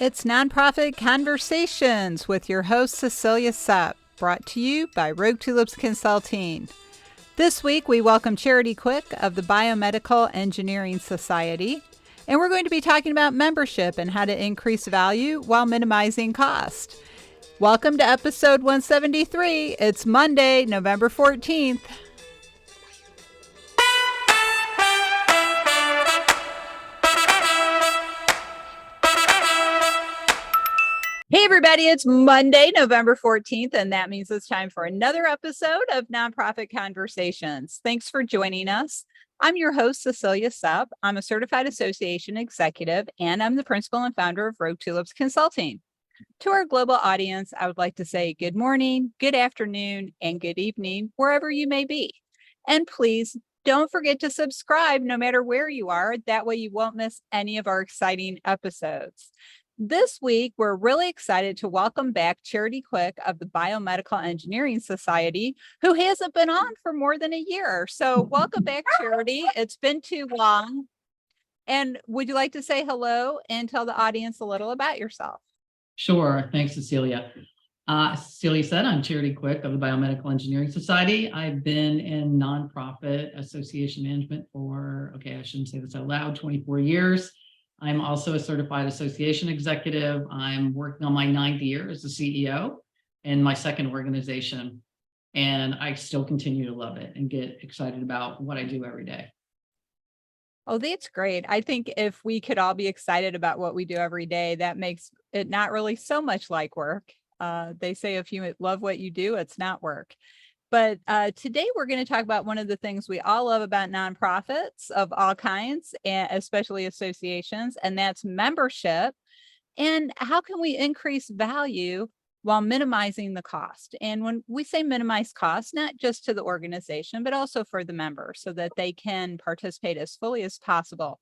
It's Nonprofit Conversations with your host, Cecilia Sepp, brought to you by Rogue Tulips Consulting. This week, we welcome Charity Quick of the Biomedical Engineering Society, and we're going to be talking about membership and how to increase value while minimizing cost. Welcome to episode 173. It's Monday, November 14th. Hey, everybody, it's Monday, November 14th, and that means it's time for another episode of Nonprofit Conversations. Thanks for joining us. I'm your host, Cecilia Sepp. I'm a certified association executive, and I'm the principal and founder of Rogue Tulips Consulting. To our global audience, I would like to say good morning, good afternoon, and good evening, wherever you may be. And please don't forget to subscribe no matter where you are. That way you won't miss any of our exciting episodes. This week, we're really excited to welcome back Charity Quick of the Biomedical Engineering Society, who hasn't been on for more than a year. So welcome back, Charity. It's been too long. And would you like to say hello and tell the audience a little about yourself? Sure. Thanks, Cecilia. Cecilia said, I'm Charity Quick of the Biomedical Engineering Society. I've been in nonprofit association management for, I shouldn't say this out loud, 24 years. I'm also a certified association executive. I'm working on my 9th year as the CEO in my second organization. And I still continue to love it and get excited about what I do every day. Oh, that's great. I think if we could all be excited about what we do every day, that makes it not really so much like work. They say if you love what you do, it's not work. But today we're going to talk about one of the things we all love about nonprofits of all kinds, and especially associations, and that's membership. And how can we increase value while minimizing the cost? And when we say minimize cost, not just to the organization, but also for the members so that they can participate as fully as possible.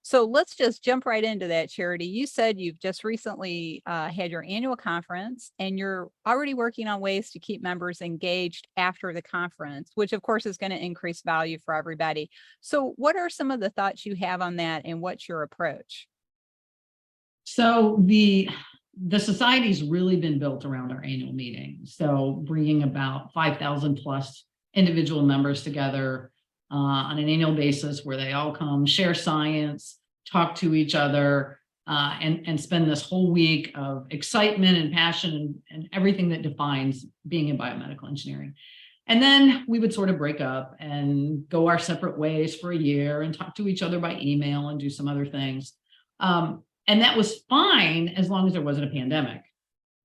So let's just jump right into that, Charity. You said you've just recently had your annual conference and you're already working on ways to keep members engaged after the conference, which of course is going to increase value for everybody. So what are some of the thoughts you have on that and what's your approach? So the society's really been built around our annual meeting. So bringing about 5,000 plus individual members together on an annual basis where they all come, share science, talk to each other, and spend this whole week of excitement and passion and everything that defines being in biomedical engineering. And then we would sort of break up and go our separate ways for a year and talk to each other by email and do some other things. And that was fine as long as there wasn't a pandemic.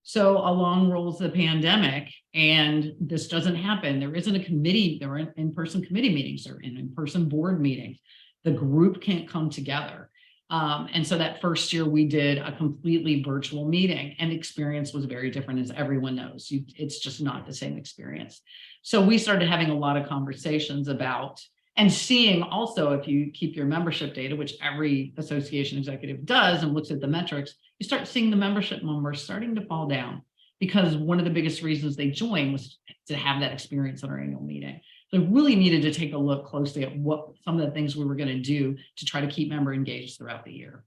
So along rolls the pandemic and this doesn't happen. There isn't a committee, there aren't in-person committee meetings or in-person board meetings. The group can't come together. And so that first year we did a completely virtual meeting and the experience was very different, as everyone knows. It's just not the same experience. So we started having a lot of conversations about and seeing also, if you keep your membership data, which every association executive does and looks at the metrics, you start seeing the membership numbers starting to fall down because one of the biggest reasons they joined was to have that experience at our annual meeting. So we really needed to take a look closely at what some of the things we were going to do to try to keep member engaged throughout the year.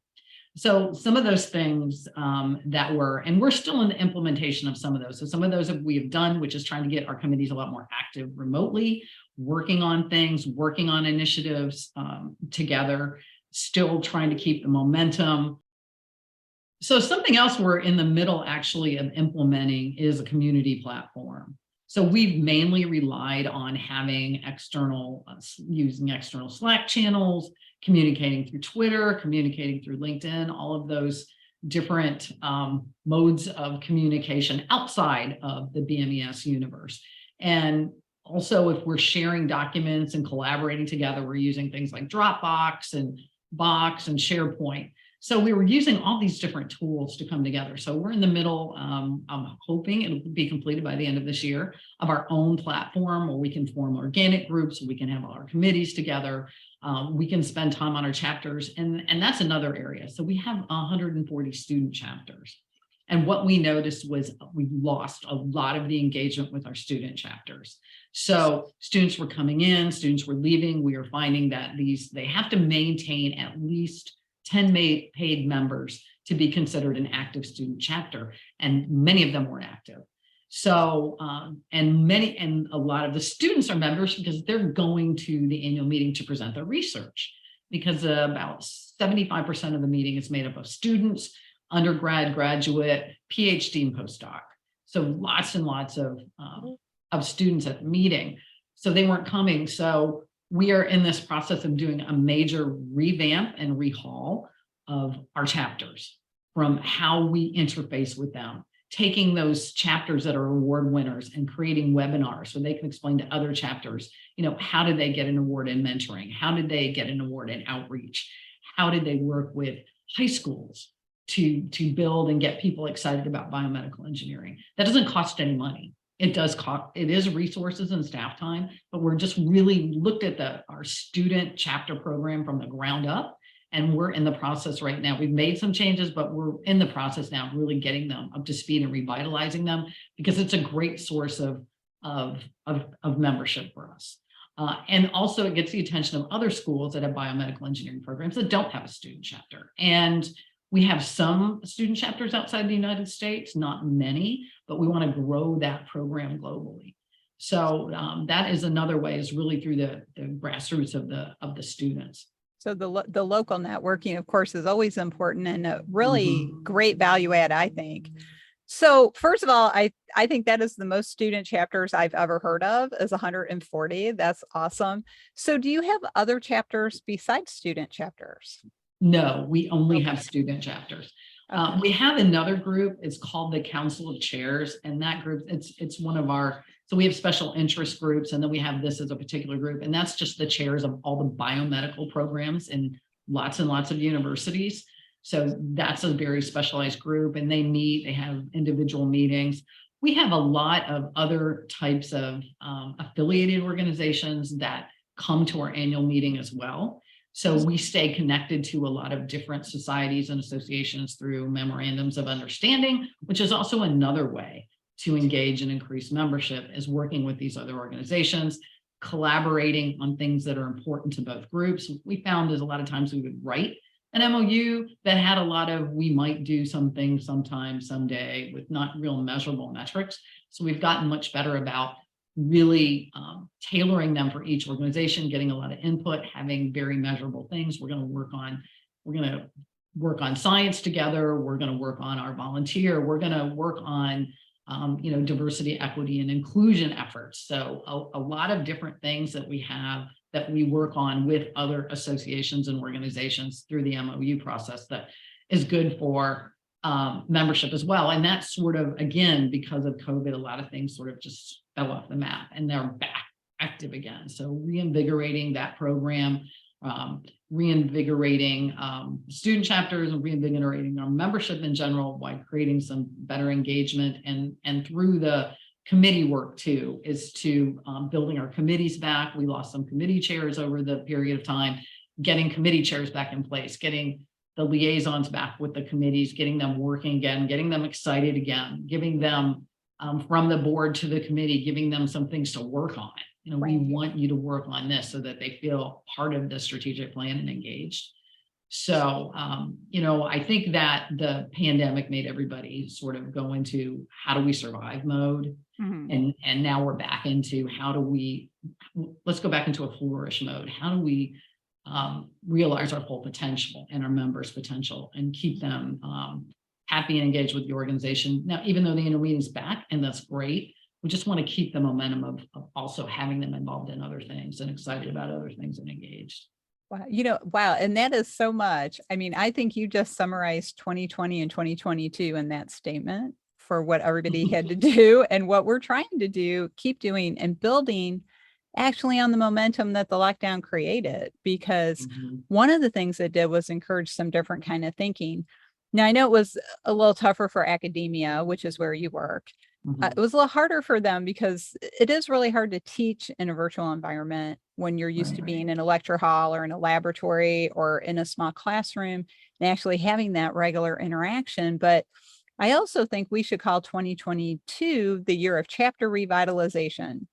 So some of those things and we're still in the implementation of some of those. So some of those we have done, which is trying to get our committees a lot more active remotely, working on things, working on initiatives together, still trying to keep the momentum. So something else we're in the middle actually of implementing is a community platform. So we've mainly relied on having using external Slack channels, communicating through Twitter, communicating through LinkedIn, all of those different modes of communication outside of the BMES universe. And also, if we're sharing documents and collaborating together, we're using things like Dropbox and Box and SharePoint. So we were using all these different tools to come together. So we're in the middle, I'm hoping it'll be completed by the end of this year, of our own platform where we can form organic groups, we can have all our committees together, we can spend time on our chapters, and that's another area. So we have 140 student chapters. And what we noticed was we lost a lot of the engagement with our student chapters. So students were coming in, students were leaving. We are finding that they have to maintain at least paid members to be considered an active student chapter, and many of them weren't active. So, and a lot of the students are members because they're going to the annual meeting to present their research, because about 75% of the meeting is made up of students, undergrad, graduate, PhD, and postdoc. So lots and lots of students at the meeting. So they weren't coming. So we are in this process of doing a major revamp and rehaul of our chapters, from how we interface with them, taking those chapters that are award winners and creating webinars so they can explain to other chapters, how did they get an award in mentoring? How did they get an award in outreach? How did they work with high schools to build and get people excited about biomedical engineering? That doesn't cost any money. It does cost, it is resources and staff time, but we're just really looked at our student chapter program from the ground up. And we're in the process right now. We've made some changes, but we're in the process now of really getting them up to speed and revitalizing them, because it's a great source of membership for us. And also it gets the attention of other schools that have biomedical engineering programs that don't have a student chapter. And we have some student chapters outside the United States, not many, but we want to grow that program globally. So that is another way, is really through the grassroots of the students. So the local networking, of course, is always important and a really great value add, I think. So first of all, I think that is the most student chapters I've ever heard of, is 140. That's awesome. So do you have other chapters besides student chapters? No, we only have student chapters. Okay. We have another group. It's called the Council of Chairs, and that group, it's one of our, so we have special interest groups, and then we have this as a particular group, and that's just the chairs of all the biomedical programs in lots and lots of universities. So that's a very specialized group, and they meet, they have individual meetings. We have a lot of other types of affiliated organizations that come to our annual meeting as well. So we stay connected to a lot of different societies and associations through memorandums of understanding, which is also another way to engage and increase membership, is working with these other organizations, collaborating on things that are important to both groups. We found is a lot of times we would write an MOU that had a lot of, we might do something sometime, someday, with not real measurable metrics. So we've gotten much better about really tailoring them for each organization, getting a lot of input, having very measurable things. We're going to work on science together. We're going to work on our volunteer. We're going to work on diversity, equity, and inclusion efforts. So a lot of different things that we have that we work on with other associations and organizations through the MOU process that is good for membership as well. And that's sort of, again, because of COVID, a lot of things sort of just fell off the map, and they're back active again. So reinvigorating that program, reinvigorating student chapters, and reinvigorating our membership in general, while creating some better engagement, and through the committee work too, is to building our committees back. We lost some committee chairs over the period of time, getting committee chairs back in place, getting the liaisons back with the committees, getting them working again, getting them excited again, giving them from the board to the committee, giving them some things to work on. We want you to work on this, so that they feel part of the strategic plan and engaged. So, I think that the pandemic made everybody sort of go into how do we survive mode. And now we're back into let's go back into a flourish mode. How do we realize our full potential and our members' potential, and keep them happy and engaged with the organization. Now, even though the annual meeting's back, and that's great, we just want to keep the momentum of also having them involved in other things and excited about other things and engaged. Wow. Wow. And that is so much. I mean, I think you just summarized 2020 and 2022 in that statement for what everybody had to do, and what we're trying to do, keep doing and building actually on the momentum that the lockdown created. Because one of the things it did was encourage some different kind of thinking. Now, I know it was a little tougher for academia, which is where you work. It was a little harder for them, because it is really hard to teach in a virtual environment when you're used to being in a lecture hall or in a laboratory or in a small classroom, and actually having that regular interaction. But I also think we should call 2022 the year of chapter revitalization,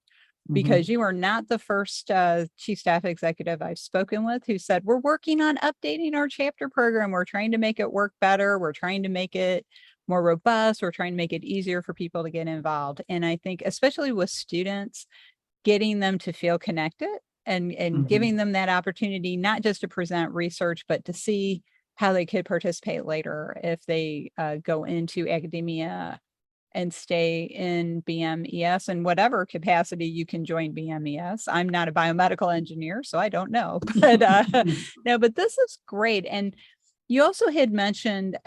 because you are not the first chief staff executive I've spoken with who said, we're working on updating our chapter program. We're trying to make it work better. We're trying to make it more robust. We're trying to make it easier for people to get involved. And I think especially with students, getting them to feel connected and giving them that opportunity, not just to present research, but to see how they could participate later if they go into academia and stay in BMES in whatever capacity you can join BMES. I'm not a biomedical engineer, so I don't know, but no, but this is great. And you also had mentioned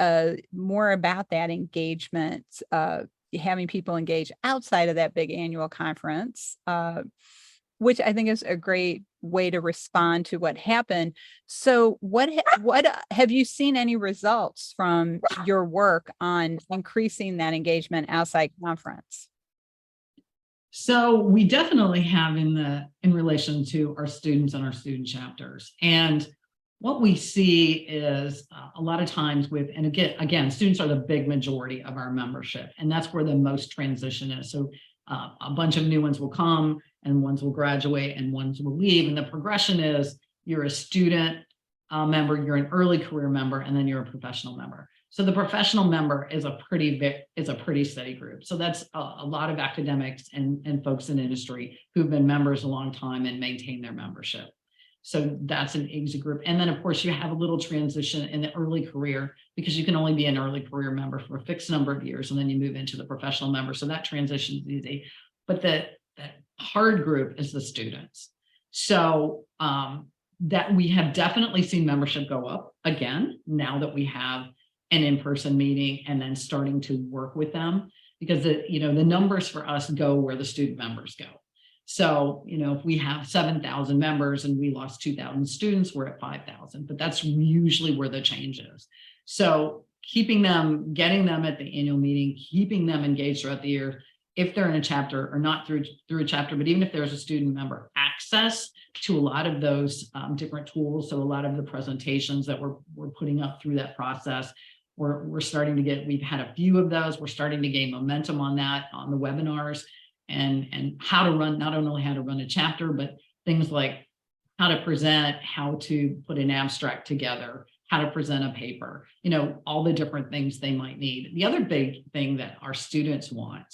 more about that engagement, having people engage outside of that big annual conference, which I think is a great way to respond to what happened. So what have you seen any results from your work on increasing that engagement outside conference? So we definitely have in relation to our students and our student chapters. And what we see is a lot of times and again, students are the big majority of our membership, and that's where the most transition is. So a bunch of new ones will come and ones will graduate and ones will leave. And the progression is you're a student member, you're an early career member, and then you're a professional member. So the professional member is a pretty steady group. So that's a lot of academics and folks in industry who've been members a long time and maintain their membership. So that's an easy group. And then of course you have a little transition in the early career because you can only be an early career member for a fixed number of years, and then you move into the professional member. So that transition is easy. But the hard group is the students. So that we have definitely seen membership go up again now that we have an in-person meeting and then starting to work with them, because the numbers for us go where the student members go. So, if we have 7,000 members and we lost 2,000 students, we're at 5,000, but that's usually where the change is. So keeping them, getting them at the annual meeting, keeping them engaged throughout the year, if they're in a chapter or not through a chapter, but even if there's a student member, access to a lot of those different tools. So a lot of the presentations that we're putting up through that process, we're starting to we've had a few of those. We're starting to gain momentum on that, on the webinars, and how to run, not only how to run a chapter, but things like how to present, how to put an abstract together, how to present a paper, all the different things they might need. The other big thing that our students want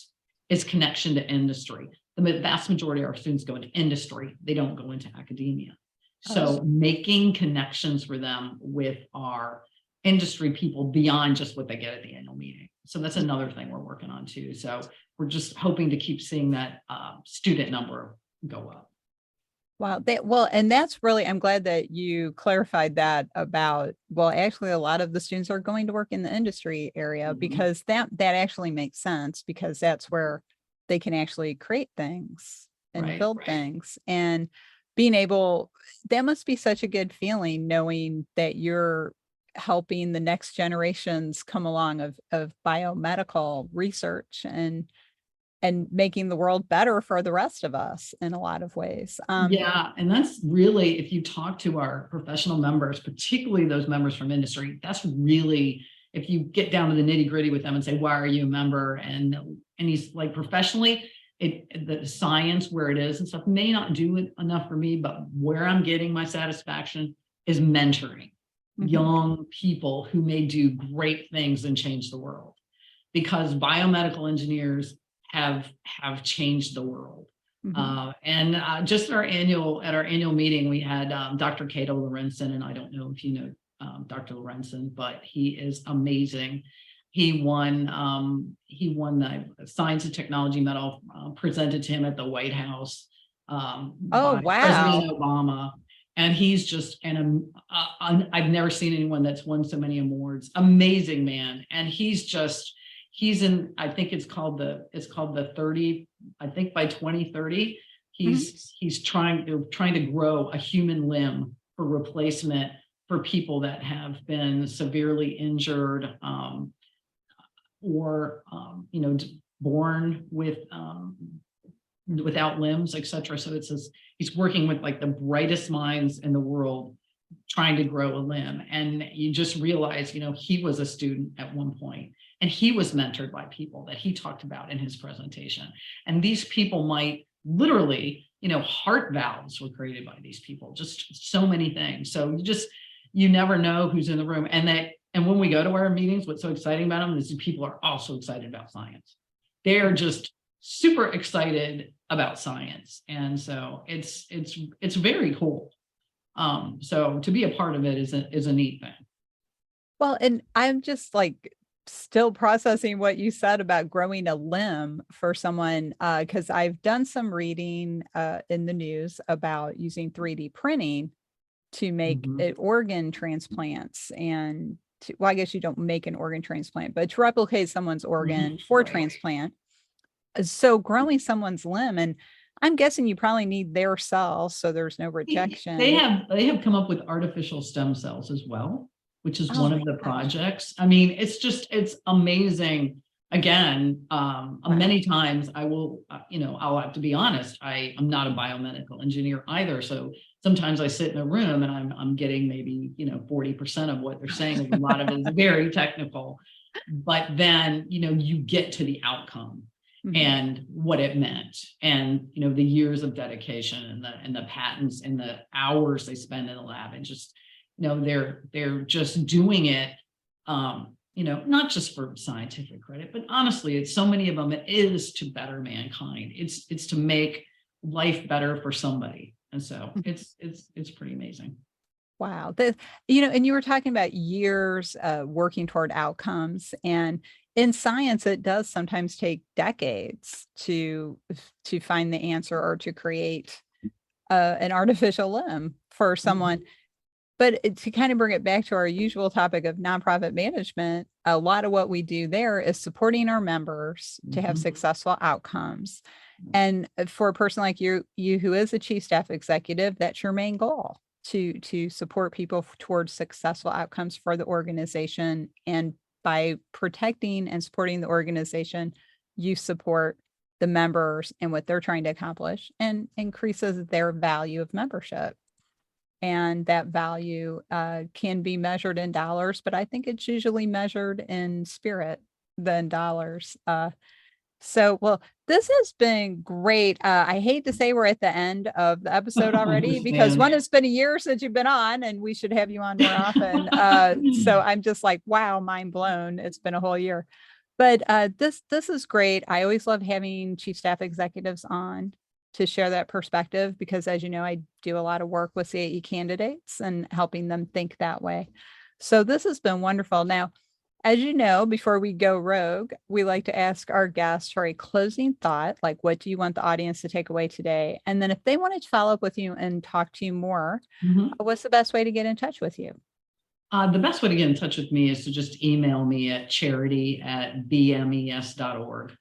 is connection to industry. The vast majority of our students go into industry. They don't go into academia. So making connections for them with our industry people beyond just what they get at the annual meeting. So that's another thing we're working on too. So we're just hoping to keep seeing that student number go up. Wow. And that's really, I'm glad that you clarified that about, actually a lot of the students are going to work in the industry area, because that actually makes sense, because that's where they can actually create things and build things. And being able, that must be such a good feeling, knowing that you're helping the next generations come along of biomedical research and making the world better for the rest of us in a lot of ways. Yeah, and that's really, if you talk to our professional members, particularly those members from industry, that's really, if you get down to the nitty gritty with them and say, why are you a member? And he's like, professionally, the science where it is and stuff may not do enough for me, but where I'm getting my satisfaction is mentoring young people who may do great things and change the world, because biomedical engineers have changed the world. Just at our annual meeting, we had Dr. Cato Lorenzen, and I don't know if you know Dr. Lorenzen, but he is amazing. He won the Science and Technology Medal presented to him at the White House by President Obama. And he's just I've never seen anyone that's won so many awards. Amazing man. And he's in, I think it's called the 30, I think by 2030, they're trying to grow a human limb for replacement for people that have been severely injured or born without limbs, etc. So it says he's working with like the brightest minds in the world trying to grow a limb. And you just realize, he was a student at one point, and he was mentored by people that he talked about in his presentation. And these people might literally, heart valves were created by these people, just so many things. So you never know who's in the room. And when we go to our meetings, what's so exciting about them is people are also excited about science. They are just super excited about science. And so it's very cool. So to be a part of it is a neat thing. Well, and I'm just like still processing what you said about growing a limb for someone, because I've done some reading in the news about using 3D printing to make Mhm. organ transplants and well, I guess you don't make an organ transplant, but to replicate someone's organ for transplant. So growing someone's limb, and I'm guessing you probably need their cells, so there's no rejection. They have come up with artificial stem cells as well, which is Oh one my of the gosh. projects. I mean, it's amazing. Again, many times I will, I'll have to be honest. I'm not a biomedical engineer either. So sometimes I sit in a room and I'm getting maybe, 40% of what they're saying. A lot of it is very technical, but then, you get to the outcome Mhm. and what it meant, and the years of dedication and the patents and the hours they spend in the lab, and just they're just doing it, not just for scientific credit, but honestly, it's so many of them, it is to better mankind. It's to make life better for somebody. And so it's pretty amazing. Wow. And you were talking about years working toward outcomes, and in science, it does sometimes take decades to find the answer or to create an artificial limb for someone. But to kind of bring it back to our usual topic of nonprofit management, a lot of what we do there is supporting our members to have Mhm. successful outcomes. And for a person like you who is a chief staff executive, that's your main goal to support people towards successful outcomes for the organization. And by protecting and supporting the organization, you support the members and what they're trying to accomplish and increases their value of membership. And that value can be measured in dollars, but I think it's usually measured in spirit than dollars. Well, this has been great. I hate to say we're at the end of the episode already because one, it's been a year since you've been on, and we should have you on more often. So I'm just like, wow, mind blown. It's been a whole year. But this is great. I always love having chief staff executives on to share that perspective because, as you know, I do a lot of work with CAE candidates and helping them think that way. So this has been wonderful. Now, as you know, before we go rogue, we like to ask our guests for a closing thought, like what do you want the audience to take away today? And then if they wanted to follow up with you and talk to you more, what's the best way to get in touch with you? The best way to get in touch with me is to just email me at charity@bmes.org.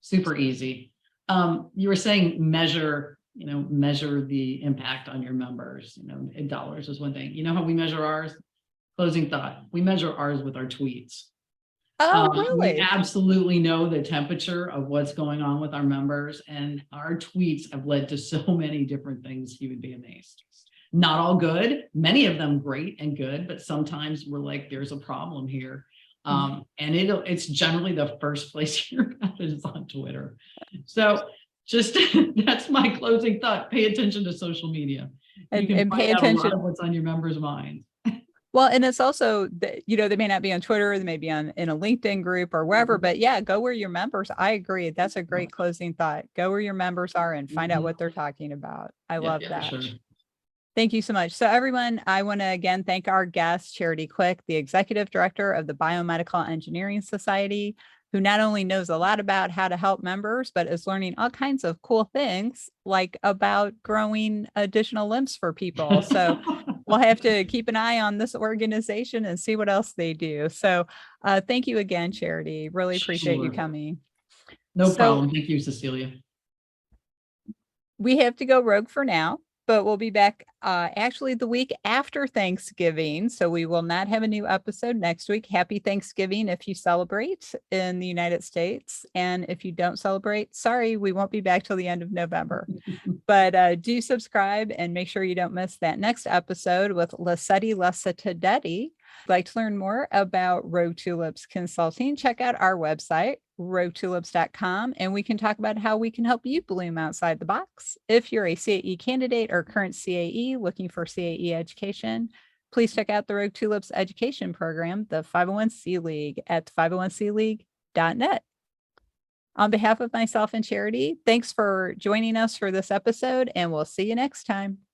Super easy. You were saying measure the impact on your members, in dollars is one thing. You know how we measure ours? Closing thought. We measure ours with our tweets. Oh, We really? absolutely know the temperature of what's going on with our members, and our tweets have led to so many different things. You would be amazed. Not all good, many of them great and good, but sometimes we're like, there's a problem here. And it's generally the first place you're at is on Twitter. So just that's my closing thought. Pay attention to social media. You can And pay find out a lot attention. of what's on your members' minds. Well, and it's also that, they may not be on Twitter, they may be in a LinkedIn group or wherever, but yeah, go where your members. I agree. That's a great closing thought. Go where your members are and find out what they're talking about. I love For that. sure. Thank you so much. So everyone, I want to again thank our guest, Charity Quick, the executive director of the Biomedical Engineering Society, who not only knows a lot about how to help members, but is learning all kinds of cool things like about growing additional limbs for people. So we'll have to keep an eye on this organization and see what else they do. So thank you again, Charity. Really appreciate you Sure. coming. No problem. Thank you, Cecilia. We have to go rogue for now, but we'll be back actually the week after Thanksgiving. So we will not have a new episode next week. Happy Thanksgiving if you celebrate in the United States. And if you don't celebrate, sorry, we won't be back till the end of November. But do subscribe and make sure you don't miss that next episode with Lassetti Lassatadetti. If you'd like to learn more about Rogue Tulips Consulting, check out our website, roguetulips.com, and we can talk about how we can help you bloom outside the box. If you're a CAE candidate or current CAE looking for CAE education, please check out the Rogue Tulips education program, the 501c League, at 501cleague.net. On behalf of myself and Charity, thanks for joining us for this episode, and we'll see you next time.